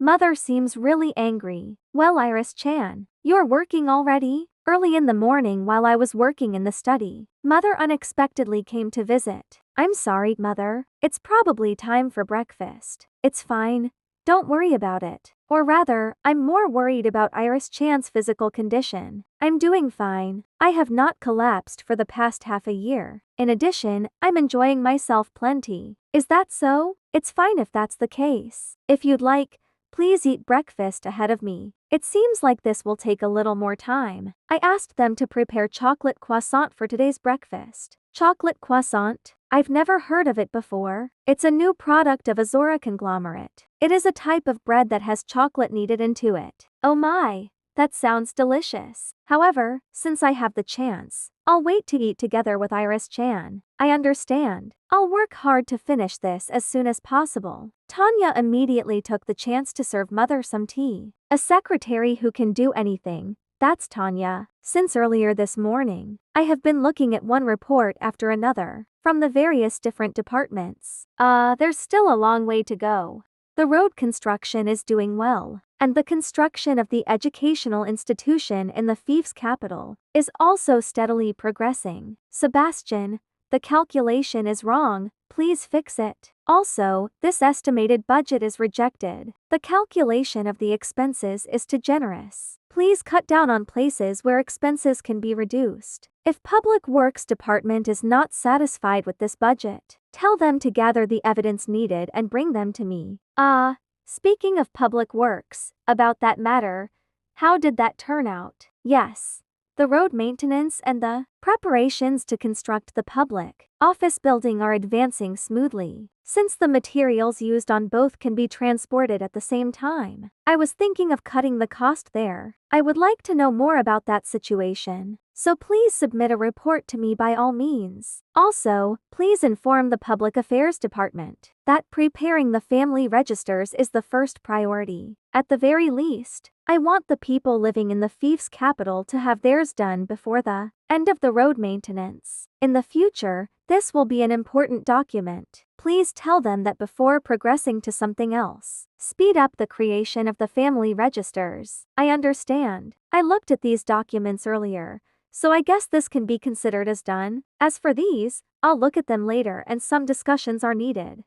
Mother seems really angry. Well, Iris-chan, you're working already? Early in the morning while I was working in the study, Mother unexpectedly came to visit. I'm sorry, Mother. It's probably time for breakfast. It's fine. Don't worry about it. Or rather, I'm more worried about Iris-chan's physical condition. I'm doing fine. I have not collapsed for the past half a year. In addition, I'm enjoying myself plenty. Is that so? It's fine if that's the case. If you'd like, please eat breakfast ahead of me. It seems like this will take a little more time. I asked them to prepare chocolate croissant for today's breakfast. Chocolate croissant? I've never heard of it before. It's a new product of Azora conglomerate. It is a type of bread that has chocolate kneaded into it. Oh my, that sounds delicious. However, since I have the chance, I'll wait to eat together with Iris-chan. I understand. I'll work hard to finish this as soon as possible. Tanya immediately took the chance to serve Mother some tea. A secretary who can do anything, that's Tanya. Since earlier this morning, I have been looking at one report after another, from the various different departments. There's still a long way to go. The road construction is doing well, and the construction of the educational institution in the fief's capital is also steadily progressing. Sebastian, the calculation is wrong, please fix it. Also, this estimated budget is rejected. The calculation of the expenses is too generous. Please cut down on places where expenses can be reduced. If Public Works Department is not satisfied with this budget, tell them to gather the evidence needed and bring them to me. Speaking of Public Works, about that matter, how did that turn out? Yes. The road maintenance and the preparations to construct the public office building are advancing smoothly, since the materials used on both can be transported at the same time. I was thinking of cutting the cost there. I would like to know more about that situation, so please submit a report to me by all means. Also, please inform the Public Affairs Department that preparing the family registers is the first priority. At the very least, I want the people living in the fief's capital to have theirs done before the end of the road maintenance. In the future, this will be an important document. Please tell them that before progressing to something else, speed up the creation of the family registers. I understand. I looked at these documents earlier, so I guess this can be considered as done. As for these, I'll look at them later and some discussions are needed.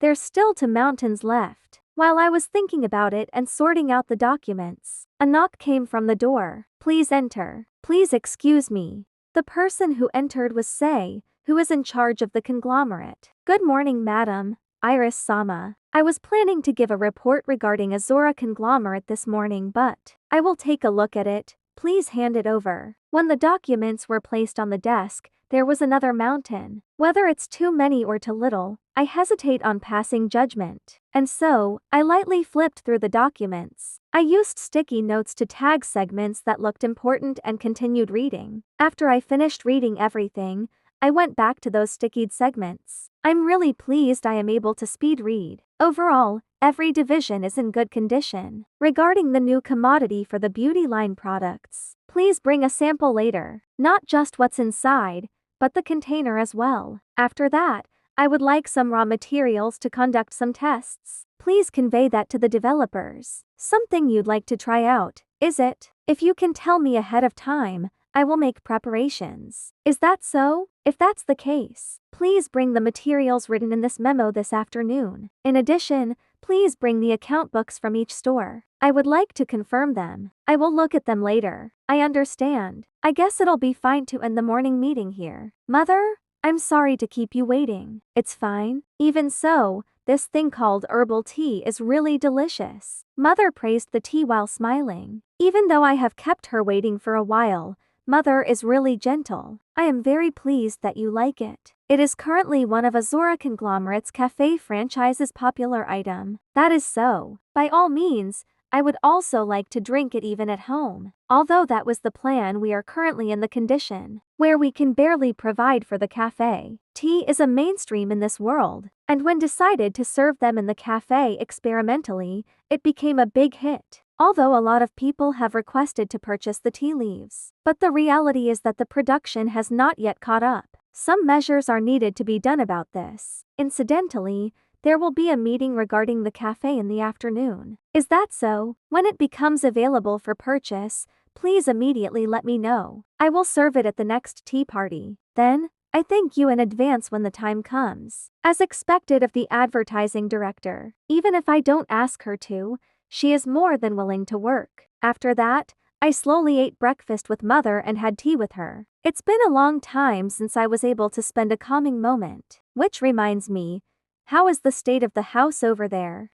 There's still 2 mountains left. While I was thinking about it and sorting out the documents, a knock came from the door. Please enter. Please excuse me. The person who entered was Sei, who is in charge of the conglomerate. Good morning, madam. Iris-sama. I was planning to give a report regarding Azora conglomerate this morning, but I will take a look at it. Please hand it over. When the documents were placed on the desk, there was another mountain. Whether it's too many or too little, I hesitate on passing judgment. And so, I lightly flipped through the documents. I used sticky notes to tag segments that looked important and continued reading. After I finished reading everything, I went back to those stickied segments. I'm really pleased I am able to speed read. Overall, every division is in good condition. Regarding the new commodity for the beauty line products, please bring a sample later. Not just what's inside, but the container as well. After that, I would like some raw materials to conduct some tests. Please convey that to the developers. Something you'd like to try out, is it? If you can tell me ahead of time, I will make preparations. Is that so? If that's the case, please bring the materials written in this memo this afternoon. In addition, please bring the account books from each store. I would like to confirm them. I will look at them later. I understand. I guess it'll be fine to end the morning meeting here. Mother, I'm sorry to keep you waiting. It's fine. Even so, this thing called herbal tea is really delicious. Mother praised the tea while smiling. Even though I have kept her waiting for a while, Mother is really gentle. I am very pleased that you like it. It is currently one of Azora conglomerate's cafe franchise's popular item. That is so. By all means, I would also like to drink it even at home. Although that was the plan, we are currently in the condition where we can barely provide for the cafe. Tea is a mainstream in this world, and when decided to serve them in the cafe experimentally, it became a big hit. Although a lot of people have requested to purchase the tea leaves, but the reality is that the production has not yet caught up. Some measures are needed to be done about this. Incidentally, there will be a meeting regarding the cafe in the afternoon. Is that so? When it becomes available for purchase, please immediately let me know. I will serve it at the next tea party. Then, I thank you in advance when the time comes. As expected of the advertising director, even if I don't ask her to, she is more than willing to work. After that, I slowly ate breakfast with mother and had tea with her. It's been a long time since I was able to spend a calming moment. Which reminds me, how is the state of the house over there?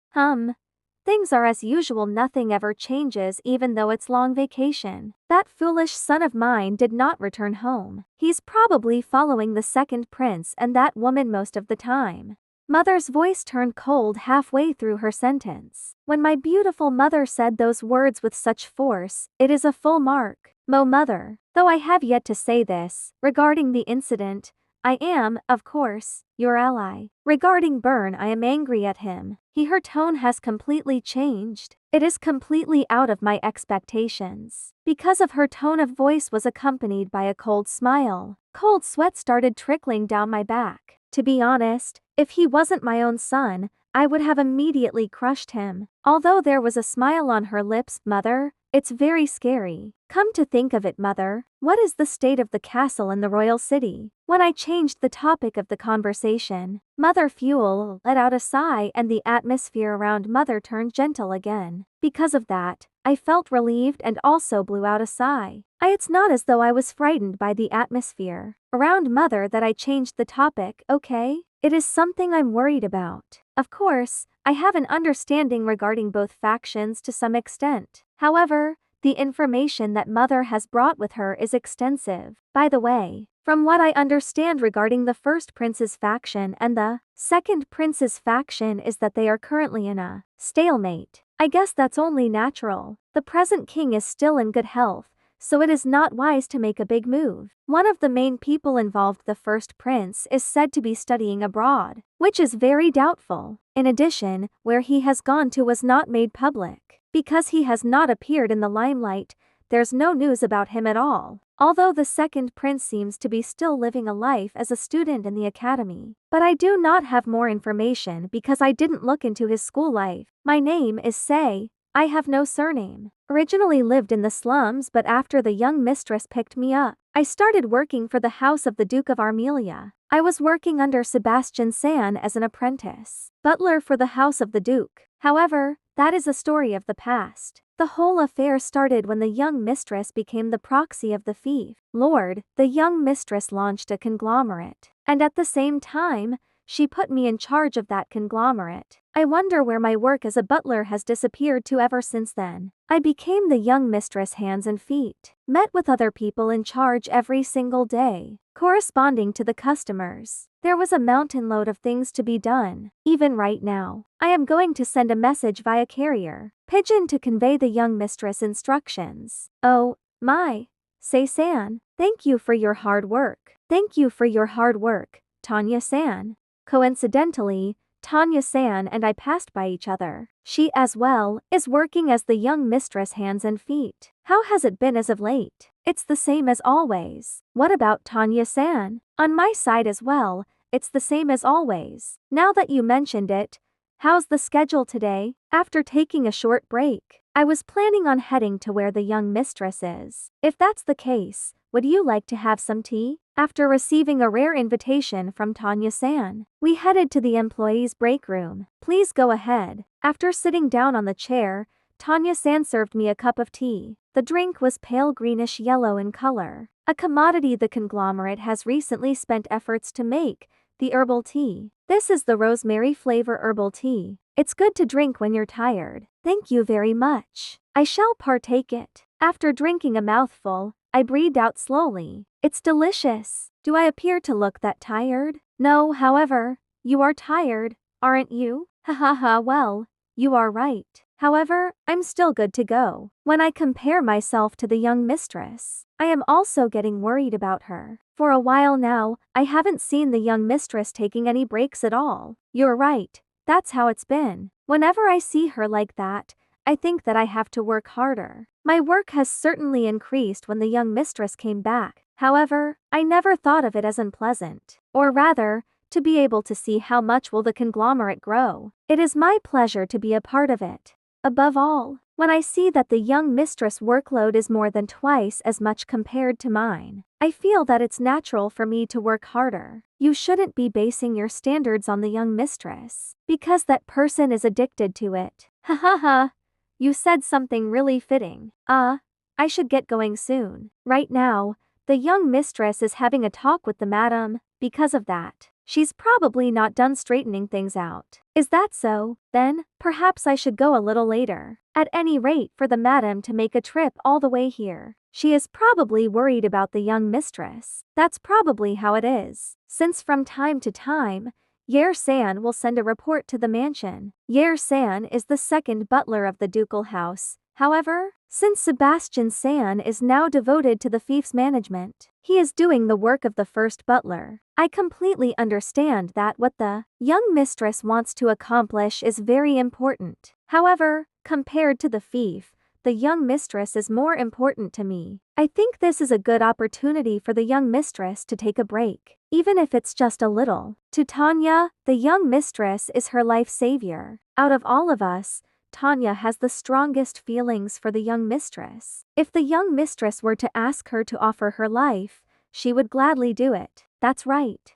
Things are as usual, nothing ever changes even though it's long vacation. That foolish son of mine did not return home. He's probably following the second prince and that woman most of the time. Mother's voice turned cold halfway through her sentence. When my beautiful mother said those words with such force, it is a full mark. Mother, though I have yet to say this, regarding the incident, I am, of course, your ally. Regarding Byrne, I am angry at him. Her tone has completely changed. It is completely out of my expectations. Because of her tone of voice was accompanied by a cold smile. Cold sweat started trickling down my back. To be honest, if he wasn't my own son, I would have immediately crushed him. Although there was a smile on her lips, Mother, it's very scary. Come to think of it, Mother, what is the state of the castle in the royal city? When I changed the topic of the conversation, Mother Fuel let out a sigh and the atmosphere around Mother turned gentle again. Because of that, I felt relieved and also blew out a sigh. It's not as though I was frightened by the atmosphere around Mother that I changed the topic, okay? It is something I'm worried about. Of course, I have an understanding regarding both factions to some extent. However, the information that Mother has brought with her is extensive. By the way, from what I understand regarding the first prince's faction and the second prince's faction is that they are currently in a stalemate. I guess that's only natural. The present king is still in good health, so it is not wise to make a big move. One of the main people involved, the first prince, is said to be studying abroad, which is very doubtful. In addition, where he has gone to was not made public. Because he has not appeared in the limelight, there's no news about him at all. Although the second prince seems to be still living a life as a student in the academy. But I do not have more information because I didn't look into his school life. My name is Say. I have no surname. Originally lived in the slums, but after the young mistress picked me up, I started working for the house of the Duke of Armelia. I was working under Sebastian San as an apprentice, butler for the house of the Duke. However, that is a story of the past. The whole affair started when the young mistress became the proxy of the thief lord. The young mistress launched a conglomerate, and at the same time, she put me in charge of that conglomerate. I wonder where my work as a butler has disappeared to ever since then. I became the young mistress' hands and feet, met with other people in charge every single day, corresponding to the customers. There was a mountain load of things to be done. Even right now, I am going to send a message via carrier pigeon to convey the young mistress instructions. Oh, my. Say-san, thank you for your hard work. Thank you for your hard work, Tanya-san. Coincidentally, Tanya-san and I passed by each other. She as well is working as the young mistress hands and feet. How has it been as of late? It's the same as always. What about Tanya-san? On my side as well, it's the same as always. Now that you mentioned it, how's the schedule today? After taking a short break, I was planning on heading to where the young mistress is. If that's the case, would you like to have some tea? After receiving a rare invitation from Tanya-san, we headed to the employees' break room. Please go ahead. After sitting down on the chair, Tanya-san served me a cup of tea. The drink was pale greenish yellow in color, a commodity the conglomerate has recently spent efforts to make, the herbal tea. This is the rosemary flavor herbal tea. It's good to drink when you're tired. Thank you very much. I shall partake it. After drinking a mouthful, I breathed out slowly. It's delicious. Do I appear to look that tired? No, however, you are tired, aren't you? Ha ha ha, well, you are right. However, I'm still good to go. When I compare myself to the young mistress, I am also getting worried about her. For a while now, I haven't seen the young mistress taking any breaks at all. You're right, that's how it's been. Whenever I see her like that, I think that I have to work harder. My work has certainly increased when the young mistress came back. However, I never thought of it as unpleasant. Or rather, to be able to see how much will the conglomerate grow. It is my pleasure to be a part of it. Above all, when I see that the young mistress workload is more than twice as much compared to mine, I feel that it's natural for me to work harder. You shouldn't be basing your standards on the young mistress, because that person is addicted to it. Ha ha ha. You said something really fitting. I should get going soon. Right now, the young mistress is having a talk with the madam. Because of that, she's probably not done straightening things out. Is that so? Then, perhaps I should go a little later. At any rate, for the madam to make a trip all the way here, she is probably worried about the young mistress. That's probably how it is. Since from time to time, Yer-san will send a report to the mansion. Yer-san is the second butler of the ducal house. However, since Sebastian-san is now devoted to the fief's management, he is doing the work of the first butler. I completely understand that what the young mistress wants to accomplish is very important. However, compared to the fief, the young mistress is more important to me. I think this is a good opportunity for the young mistress to take a break, even if it's just a little. To Tanya, the young mistress is her life savior. Out of all of us, Tanya has the strongest feelings for the young mistress. If the young mistress were to ask her to offer her life, she would gladly do it. That's right.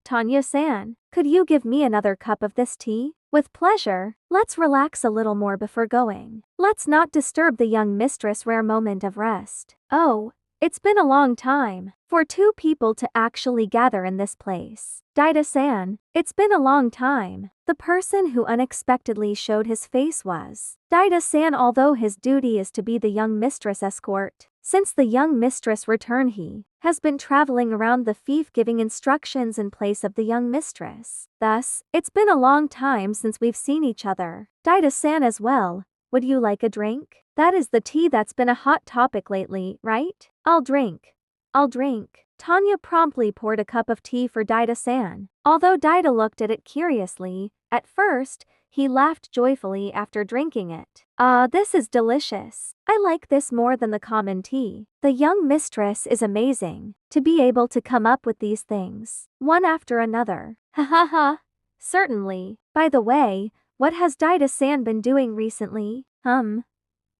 Tanya-san, could you give me another cup of this tea? With pleasure. Let's relax a little more before going. Let's not disturb the young mistress' rare moment of rest. Oh, it's been a long time for two people to actually gather in this place. Daida-san, it's been a long time. The person who unexpectedly showed his face was Daida-san, although his duty is to be the young mistress escort. Since the young mistress returned, he has been traveling around the fief giving instructions in place of the young mistress. Thus, it's been a long time since we've seen each other. Daida-san as well. Would you like a drink? That is the tea that's been a hot topic lately, right? I'll drink. Tanya promptly poured a cup of tea for Daida-san. Although Daida looked at it curiously, at first, he laughed joyfully after drinking it. This is delicious. I like this more than the common tea. The young mistress is amazing, to be able to come up with these things, one after another. Ha ha ha. Certainly. By the way, what has Daida-san been doing recently?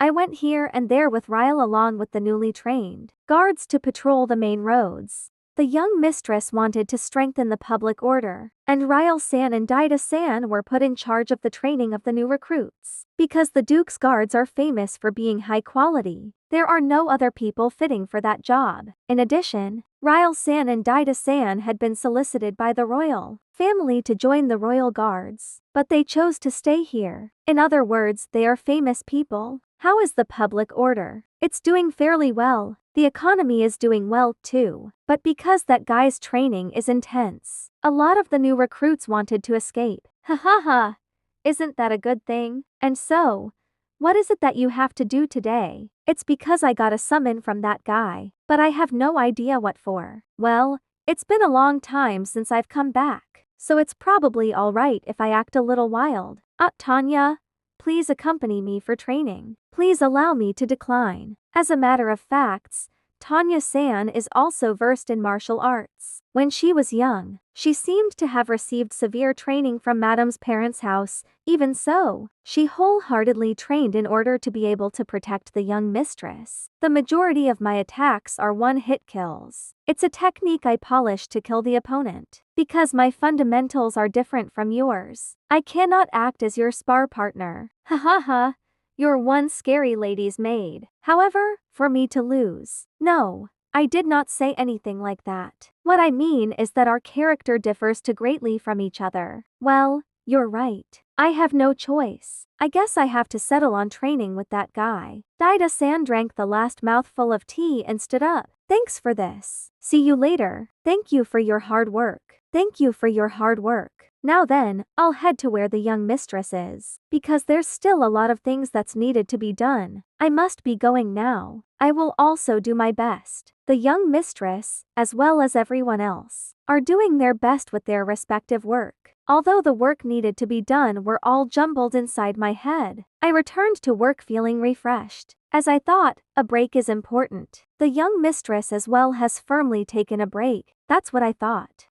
I went here and there with Ryle along with the newly trained guards to patrol the main roads. The young mistress wanted to strengthen the public order, and Ryle-san and Daida-san were put in charge of the training of the new recruits. Because the Duke's guards are famous for being high quality, there are no other people fitting for that job. In addition, Ryle-san and Daida-san had been solicited by the royal family to join the royal guards, but they chose to stay here. In other words, they are famous people. How is the public order? It's doing fairly well. The economy is doing well too, but because that guy's training is intense, a lot of the new recruits wanted to escape. Ha ha ha. Isn't that a good thing? And so, what is it that you have to do today? It's because I got a summon from that guy, but I have no idea what for. Well, it's been a long time since I've come back, so it's probably alright if I act a little wild. Tanya, please accompany me for training. Please allow me to decline. As a matter of facts, Tanya-san is also versed in martial arts. When she was young, she seemed to have received severe training from Madam's parents' house. Even so, she wholeheartedly trained in order to be able to protect the young mistress. The majority of my attacks are one-hit kills. It's a technique I polish to kill the opponent. Because my fundamentals are different from yours, I cannot act as your spar partner. Ha ha ha. You're one scary lady's maid. However, for me to lose. No, I did not say anything like that. What I mean is that our character differs too greatly from each other. Well, you're right. I have no choice. I guess I have to settle on training with that guy. Daida-san drank the last mouthful of tea and stood up. Thanks for this. See you later. Thank you for your hard work. Thank you for your hard work. Now then, I'll head to where the young mistress is, because there's still a lot of things that's needed to be done. I must be going now. I will also do my best. The young mistress, as well as everyone else, are doing their best with their respective work. Although the work needed to be done were all jumbled inside my head, I returned to work feeling refreshed. As I thought, a break is important. The young mistress as well has firmly taken a break. That's what I thought.